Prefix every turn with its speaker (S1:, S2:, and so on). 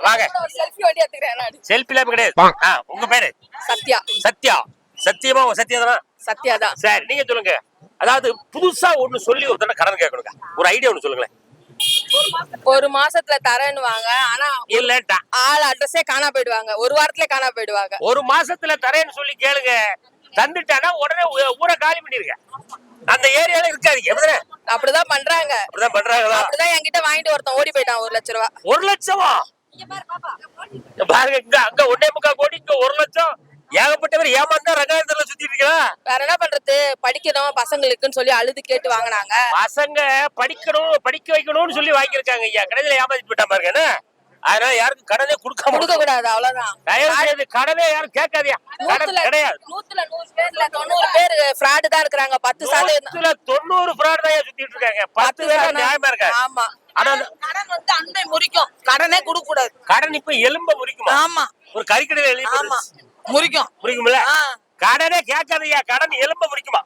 S1: வாங்க.
S2: செல்ஃபி வண்டி எடுத்துக்கிறேன் நான்.
S1: செல்ஃபில கிடையாது. உங்க பேரு?
S2: சத்யா.
S1: சத்யா. சத்தியமா உங்க சத்யா தானா?
S2: சத்யா தான்.
S1: சரி, நீங்க சொல்லுங்க. அதாவது புதுசா ஒண்ணு சொல்லி ஒருத்தன கடன் கேட்கணுங்க. ஒரு ஐடியா ஒண்ணு சொல்லுங்களேன்.
S2: ஒரு மாசத்துல தரேன்னுவாங்க. ஆனா
S1: இல்லட்டா.
S2: ஆள் அட்ரஸே காணா போயிடுவாங்க. ஒரு வாரத்திலே காணா போயிடுவாங்க.
S1: ஒரு மாசத்துல தரேன்னு சொல்லி கேளுங்க. தந்துட்டானா உடனே ஊரை காலி பண்ணிருங்க. அந்த ஏரியால இருக்காதீங்க. எப்படிதானே?
S2: அப்படிதான் பண்றாங்க.
S1: அப்படிதான் பண்றாங்களா?
S2: அப்படிதான் என்கிட்ட வாங்கிட்டு ஒருத்தன் ஓடி போயிட்டான் 1 லட்சம் ரூபாய்.
S1: 1 லட்சமா? பாருங்க, அங்க 1.25 கோடி, இங்க 1 லட்சம். ஏகப்பட்டவர் ஏமாந்தா ரகாயத்துல சுத்திட்டு இருக்கா.
S2: வேற என்ன பண்றது? படிக்கணும் பசங்களுக்குன்னு சொல்லி அழுது கேட்டு வாங்கினாங்க.
S1: பசங்க படிக்கணும், படிக்க வைக்கணும்னு சொல்லி வாங்கியிருக்காங்க ஐயா. கடையில ஏமாத்திட்டு போயிட்டா பாருங்க. என்ன? அதனால யாருக்கும் கடனே கொடுக்க
S2: கூடாது. அவ்வளவுதான்.
S1: தயவு செய்து கடனே யாரும் கேட்காதியா. கடன் கிடையாது.
S2: 100ல 100 பேர்ல 90 பேர் ஃப்ராட் தான் இருக்காங்க. 10%
S1: 90 ஃப்ராட் தான் சுத்திட்டு இருக்காங்க. 10 பேர் நியாயமா இருக்காங்க.
S2: ஆமா.
S1: ஆனா
S2: கடன் வந்து அன்பை முறிக்கும். கடனே கொடுக்க கூடாது.
S1: கடன் இப்ப எலும்ப முறிக்குமா?
S2: ஆமா.
S1: ஒரு கறிக்கடையில எழுதி
S2: ஆமா. முறிக்கும்.
S1: முறிக்கும்ல. கடனே கேட்காதயா. கடன் எலும்ப முறிக்குமா?